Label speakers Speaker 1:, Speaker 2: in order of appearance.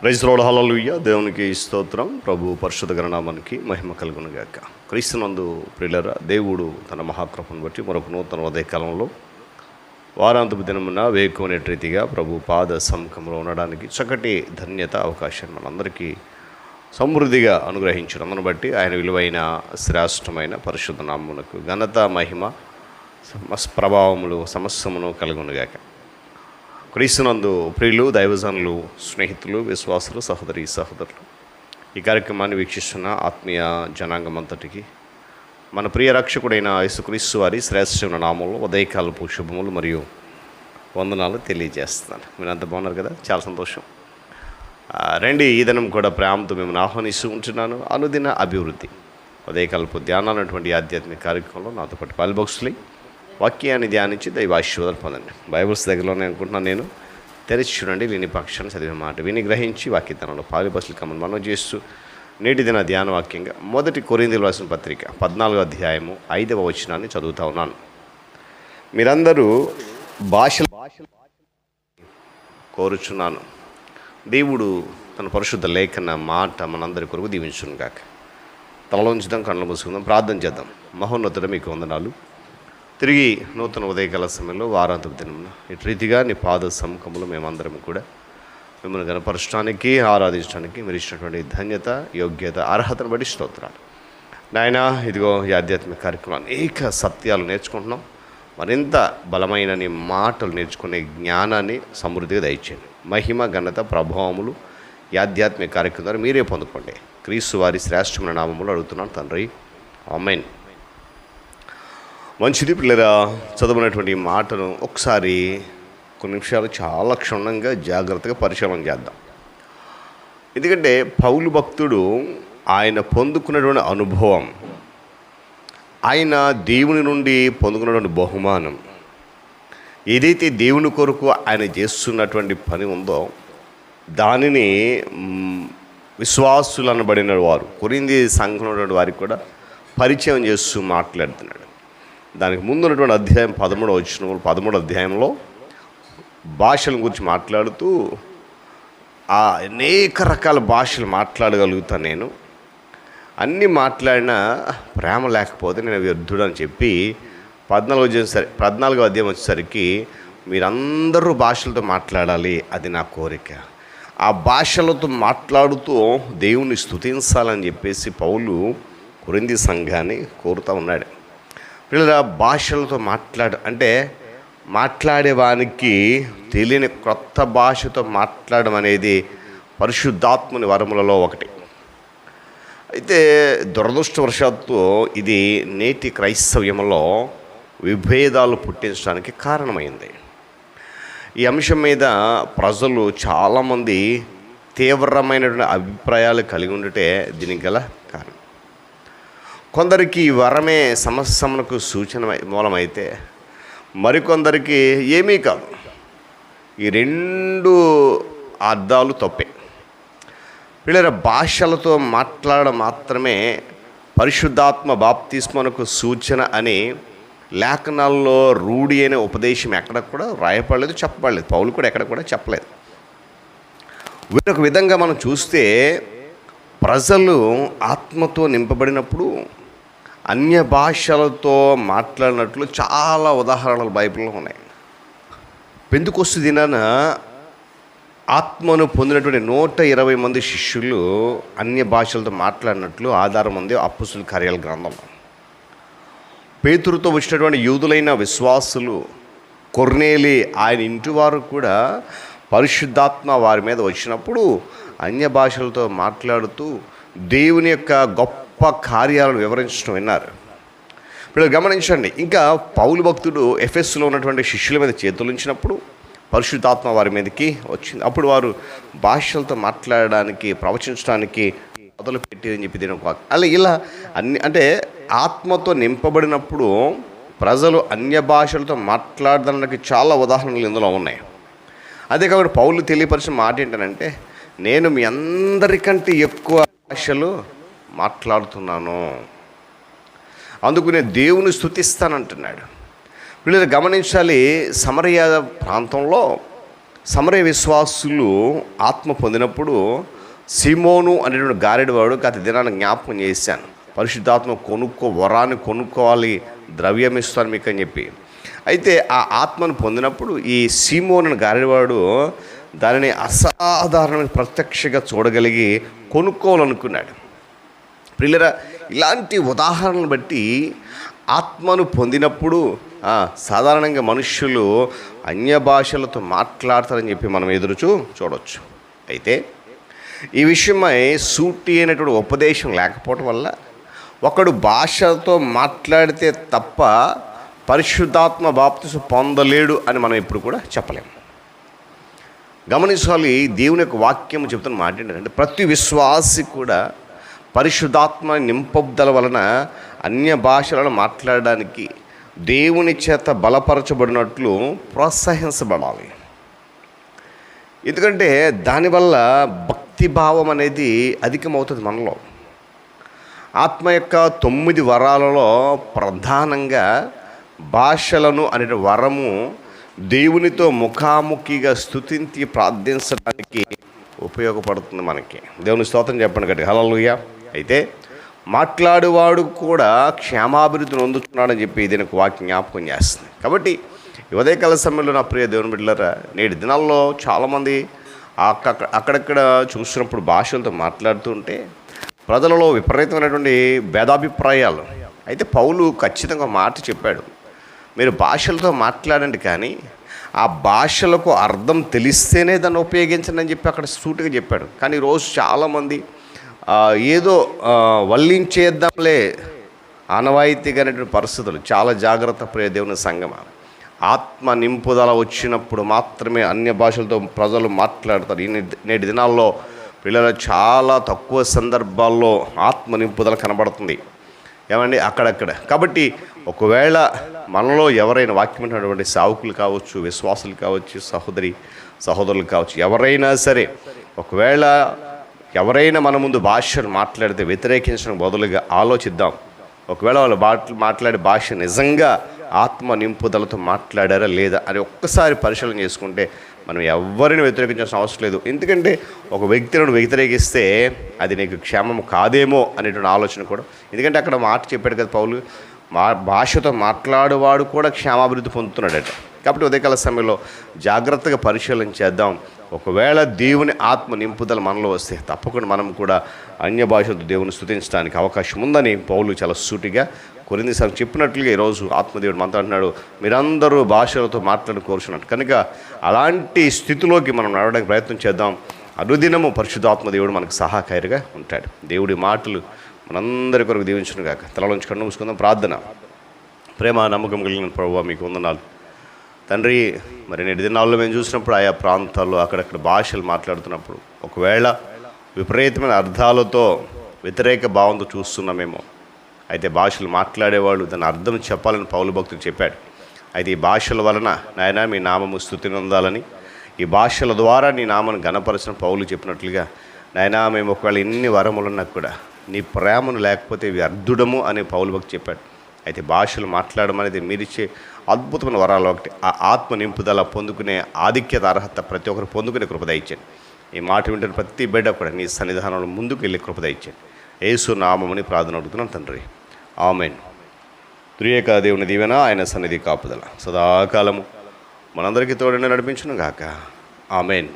Speaker 1: Praise lord, హల్లెలూయా. దేవునికి స్తోత్రం. ప్రభు పరిశుద్ధ నామానికి మహిమ కలుగును గాక. క్రీస్తునందు ప్రియులారా, దేవుడు తన మహాకృపను బట్టి మరొక నూతన ఉదయకాలంలో వారాంతపు దినమున వేకునే రీతిగా ప్రభు పాద సముఖంలో ఉండడానికి చక్కటి ధన్యత, అవకాశం మనందరికీ సమృద్ధిగా అనుగ్రహించడం బట్టి ఆయన విలువైన శ్రేష్టమైన పరిశుద్ధ నామమునకు ఘనత, మహిమ, ప్రభావములు సమస్తమును కలుగునుగాక. క్రీస్తునందు ప్రియులు, దైవజనులు, స్నేహితులు, విశ్వాసులు, సహోదరి సహోదరులు, ఈ కార్యక్రమాన్ని వీక్షిస్తున్న ఆత్మీయ జనాంగం అంతటికి మన ప్రియ రక్షకుడైన యేసుక్రీస్తు వారి శ్రేష్టమైన నామంలో ఉదయకాలపు శుభములు మరియు వందనాలు తెలియజేస్తున్నాను. మీరు అంత బాగున్నారు కదా, చాలా సంతోషం. రండి, ఈ దినం కూడా ప్రేమతో మిమ్మల్ని ఆహ్వానిస్తూ ఉంటున్నాను. అనుదిన అభివృద్ధి ఉదయకాలపు ధ్యానాలు అటువంటి ఆధ్యాత్మిక కార్యక్రమంలో నాతో పాటు పాలుబోక్స్లీ వాక్యాన్ని ధ్యానించి దైవాశీర్వాదాలు పొందండి. బైబిల్స్ దగ్గరలోనే అనుకుంటున్నాను నేను. తెరిచి చూడండి, విని పక్షాన్ని చదివే మాట విని గ్రహించి వాక్యతనంలో పాలుబోక్స్లీ కమ్మని మనం చేస్తూ నేటి దిన ధ్యాన వాక్యంగా 1 కొరింథీయులకు రాసిన పత్రిక 14వ అధ్యాయము 5వ వచనాన్ని చదువుతా ఉన్నాను. మీరందరూ భాషలు కోరుచున్నాను. దేవుడు తన పరిశుద్ధ లేఖన మాట మనందరి కొరకు దీవించును గాక. తలలోంచుదాం, కళ్ళు మూసుకుందాం, ప్రార్థన చేద్దాం. మహోన్నతుడ, మీకు వందనాలు. తిరిగి నూతన ఉదయకాల సమయంలో వారాంతపు దినమున ఇటు రీతిగా నీ పాద సముఖంలో మేమందరం కూడా మిమ్మల్ని గణపరచడానికి, ఆరాధించడానికి మీరు ఇచ్చినటువంటి ధన్యత, యోగ్యత, అర్హతను బట్టి స్తోత్రాలు నాయన. ఇదిగో ఈ ఆధ్యాత్మిక కార్యక్రమం అనేక సత్యాలు నేర్చుకుంటున్నాం. మరింత బలమైన నీ మాటలు నేర్చుకునే జ్ఞానాన్ని సమృద్ధిగా దయచేయండి. మహిమ, ఘనత, ప్రభావములు ఈ ఆధ్యాత్మిక కార్యక్రమం ద్వారా మీరే పొందుకోండి. క్రీస్తు వారి శ్రేష్టమైన నామములో అడుగుతున్నాను తండ్రి, ఆమేన్. మంచిది పిల్లరా, చదువునటువంటి మాటను ఒకసారి కొన్ని నిమిషాలు చాలా క్షుణ్ణంగా జాగ్రత్తగా పరిశీలన చేద్దాం. ఎందుకంటే పౌలు భక్తుడు ఆయన పొందుకున్నటువంటి అనుభవం, ఆయన దేవుని నుండి పొందుకున్నటువంటి బహుమానం, ఏదైతే దేవుని కొరకు ఆయన చేస్తున్నటువంటి పని ఉందో దానిని విశ్వాసులు అనబడిన వారు, కొరింథీ సంఘంలో ఉన్నటువంటి వారికి కూడా పరిచయం చేస్తూ మాట్లాడుతున్నాడు. దానికి ముందు ఉన్నటువంటి అధ్యాయం 13వ అధ్యాయంలో భాషల గురించి మాట్లాడుతూ అనేక రకాల భాషలు మాట్లాడగలుగుతాను నేను, అన్నీ మాట్లాడినా ప్రేమ లేకపోతే నేను వ్యర్థుడు అని చెప్పి 14వ అధ్యాయం వచ్చేసరికి మీరందరూ భాషలతో మాట్లాడాలి, అది నా కోరిక. ఆ భాషలతో మాట్లాడుతూ దేవుని స్తుతించాలని చెప్పేసి పౌలు కొరింథీ సంఘాన్ని కోరుతూ ఉన్నాడు. పిల్లల, భాషలతో అంటే మాట్లాడేవానికి తెలియని క్రొత్త భాషతో మాట్లాడడం అనేది పరిశుద్ధాత్మని వరములలో ఒకటి. అయితే దురదృష్టవశాత్తు ఇది నేటి క్రైస్తవ్యంలో విభేదాలు పుట్టించడానికి కారణమైంది. ఈ అంశం మీద ప్రజలు చాలామంది తీవ్రమైనటువంటి అభిప్రాయాలు కలిగి ఉండటే దీనికి గల కారణం. కొందరికి వరమే సమస్యమునకు సూచన మూలమైతే మరికొందరికి ఏమీ కాదు. ఈ రెండు అర్థాలు తప్పే. పిల్లల, భాషలతో మాట్లాడడం మాత్రమే పరిశుద్ధాత్మ బాప్తిస్మనకు సూచన అని లేఖనాల్లో రూఢి అయిన ఉపదేశం ఎక్కడ కూడా రాయపడలేదు, చెప్పబడలేదు. పౌలు కూడా ఎక్కడ కూడా చెప్పలేదు. వేరొక విధంగా మనం చూస్తే ప్రజలు ఆత్మతో నింపబడినప్పుడు అన్య భాషలతో మాట్లాడినట్లు చాలా ఉదాహరణలు బైబిల్లో ఉన్నాయి. పెంతెకొస్తు దినాన ఆత్మను పొందినటువంటి 120 మంది శిష్యులు అన్య భాషలతో మాట్లాడినట్లు ఆధారం ఉంది అపోస్తలుల కార్యాల గ్రంథంలో. పేతురుతో వచ్చినటువంటి యూదులైన విశ్వాసులు, కొర్నేలి ఆయన ఇంటి వారు కూడా పరిశుద్ధాత్మ వారి మీద వచ్చినప్పుడు అన్య భాషలతో మాట్లాడుతూ దేవుని యొక్క గొప్ప కార్యాలను వివరించడం విన్నారు. ఇప్పుడు గమనించండి, ఇంకా పౌలు భక్తుడు ఎఫెస్సులో ఉన్నటువంటి శిష్యుల మీద చేతులుంచినప్పుడు పరిశుద్ధాత్మ వారి మీదకి వచ్చింది. అప్పుడు వారు భాషలతో మాట్లాడడానికి, ప్రవచించడానికి మొదలుపెట్టి అని చెప్పి దీని అలా ఇలా అంటే ఆత్మతో నింపబడినప్పుడు ప్రజలు అన్య భాషలతో మాట్లాడడానికి చాలా ఉదాహరణలు ఇందులో ఉన్నాయి. అదే కాబట్టి పౌలు తెలియపరిచిన మాట ఏంటంటే, నేను మీ అందరికంటే ఎక్కువ భాషలు మాట్లాడుతున్నాను, అందుకు నేను దేవుని స్తుతిస్తానంటున్నాడు. వీళ్ళు గమనించాలి, సమరయ ప్రాంతంలో సమరయ విశ్వాసులు ఆత్మ పొందినప్పుడు సీమోను అనేటువంటి గారెడివాడు గత దినాన్ని జ్ఞాపకం చేశాను, పరిశుద్ధాత్మ వరాన్ని కొనుక్కోవాలి, ద్రవ్యం ఇస్తాను మీకు అని చెప్పి. అయితే ఆ ఆత్మను పొందినప్పుడు ఈ సీమోను గారెడివాడు దానిని అసాధారణమైన ప్రత్యక్షంగా చూడగలిగి కొనుక్కోవాలనుకున్నాడు. ప్రియులరా, ఇలాంటి ఉదాహరణలు బట్టి ఆత్మను పొందినప్పుడు సాధారణంగా మనుష్యులు అన్య భాషలతో మాట్లాడతారని చెప్పి మనం చూడవచ్చు. అయితే ఈ విషయమై సూటి అయినటువంటి ఉపదేశం లేకపోవటం వల్ల ఒకడు భాషతో మాట్లాడితే తప్ప పరిశుద్ధాత్మ బాప్తిసం పొందలేడు అని మనం ఇప్పుడు కూడా చెప్పలేము. గమనించాలి, దేవుని యొక్క వాక్యం చెప్తున్న మాట ఏంటంటే ప్రతి విశ్వాసి కూడా పరిశుద్ధాత్మ నింపబుదల వలన అన్య భాషలను మాట్లాడడానికి దేవుని చేత బలపరచబడినట్లు ప్రోత్సహించబడాలి. ఎందుకంటే దానివల్ల భక్తిభావం అనేది అధికమవుతుంది మనలో. ఆత్మ యొక్క 9 వరాలలో ప్రధానంగా భాషలను అనే వరము దేవునితో ముఖాముఖిగా స్తుతించి ప్రార్థించడానికి ఉపయోగపడుతుంది మనకి. దేవుని స్తోత్రం చెప్పండి గట్టి హల్లెలూయా. అయితే మాట్లాడేవాడు కూడా క్షేమాభివృద్ధిని పొందుతున్నాడని చెప్పి దీనికి వాక్యం జ్ఞాపకం చేస్తుంది. కాబట్టి ఉదయకాల సమయంలో నా ప్రియ దేవుని బిడ్డలారా, నేటి దినాల్లో చాలామంది అక్కడక్కడ చూసినప్పుడు భాషలతో మాట్లాడుతుంటే ప్రజలలో విపరీతమైనటువంటి భేదాభిప్రాయాలు. అయితే పౌలు ఖచ్చితంగా మాట చెప్పాడు, మీరు భాషలతో మాట్లాడండి, కానీ ఆ భాషలకు అర్థం తెలిస్తేనే దాన్ని ఉపయోగించండి అని చెప్పి అక్కడ సూటిగా చెప్పాడు. కానీ ఈరోజు చాలామంది ఏదో వల్లించేద్దాంలే ఆనవాయితీగా అనేటువంటి పరిస్థితులు. చాలా జాగ్రత్త ప్రియ దేవుని సంగమ. ఆత్మ నింపుదల వచ్చినప్పుడు మాత్రమే అన్య భాషలతో ప్రజలు మాట్లాడతారు. నేటి దినాల్లో పిల్లలు చాలా తక్కువ సందర్భాల్లో ఆత్మ నింపుదల కనబడుతుంది. ఏమండి అక్కడక్కడ. కాబట్టి ఒకవేళ మనలో ఎవరైనా వాక్యమైనటువంటి సావుకులు కావచ్చు, విశ్వాసులు కావచ్చు, సహోదరులు కావచ్చు, ఎవరైనా సరే ఒకవేళ ఎవరైనా మన ముందు భాషను మాట్లాడితే వ్యతిరేకించడం బదులుగా ఆలోచిద్దాం. ఒకవేళ వాళ్ళు మాట్లాడే భాష నిజంగా ఆత్మ నింపుదలతో మాట్లాడారా లేదా అని ఒక్కసారి పరిశీలన చేసుకుంటే మనం ఎవరిని వ్యతిరేకించాల్సిన అవసరం లేదు. ఎందుకంటే ఒక వ్యక్తిని వ్యతిరేకిస్తే అది నీకు క్షేమం కాదేమో అనేటువంటి ఆలోచన కూడా. ఎందుకంటే అక్కడ మాట చెప్పాడు కదా పౌలు, భాషతో మాట్లాడేవాడు కూడా క్షేమాభివృద్ధి పొందుతున్నాడట. కాబట్టి ఉదయకాల సమయంలో జాగ్రత్తగా పరిశీలన చేద్దాం. ఒకవేళ దేవుని ఆత్మ నింపుదల మనలో వస్తే తప్పకుండా మనం కూడా అన్య భాషలతో దేవుని స్తుతించడానికి అవకాశం ఉందని పౌలు చాలా సూటిగా కొరింథీ సంఘం చెప్పినట్లుగా ఈరోజు ఆత్మదేవుడు మనతో అంటున్నాడు, మీరందరూ భాషలతో కోరుచున్నట్టు. కనుక అలాంటి స్థితిలోకి మనం నడవడానికి ప్రయత్నం చేద్దాం. అనుదినము పరిశుద్ధాత్మదేవుడు మనకు సహాయకారిగా ఉంటాడు. దేవుడి మాటలు మనందరి కొరకు దీవించును గాక. తలలోంచి కన్ను మూసుకుందాం. ప్రార్థన. ప్రేమ నమ్మకం కలిగిన ప్రభువా, మీకు వందనాలు తండ్రి. మరి నేటి దినాల్లో మేము చూసినప్పుడు ఆయా ప్రాంతాల్లో అక్కడక్కడ భాషలు మాట్లాడుతున్నప్పుడు ఒకవేళ విపరీతమైన అర్థాలతో వ్యతిరేక భావంతో చూస్తున్నామేమో. అయితే భాషలు మాట్లాడేవాళ్ళు దాని అర్థం చెప్పాలని పౌలు భక్తుడు చెప్పాడు. అయితే ఈ భాషల వలన నాయన మీ నామము స్తుతి నొందాలని, ఈ భాషల ద్వారా నీ నామను గణపరచిన పౌలు చెప్పినట్లుగా నాయన మేము ఒకవేళ ఎన్ని వరములున్నా కూడా నీ ప్రేమను లేకపోతే వ్యర్థుడము అని పౌలు భక్తి చెప్పాడు. అయితే భాషలు మాట్లాడడం అనేది మీరిచ్చే అద్భుతమైన వరాలు ఒకటి. ఆ ఆత్మ నింపుదల పొందుకునే ఆధిక్యత, అర్హత ప్రతి ఒక్కరు పొందుకునే కృప దయచేయండి. ఈ మాట వింటున్న ప్రతి బిడ్డ కూడా నీ సన్నిధానంలో ముందుకు వెళ్ళి కృప దయచేయండి. యేసు నామముని ప్రార్థన అడుగుతున్నాను తండ్రి, ఆమేన్. త్రియేక దేవుని దీవెన, ఆయన సన్నిధి కాపుదల సదాకాలము మనందరికీ తోడుని నడిపించును గాక. ఆమేన్.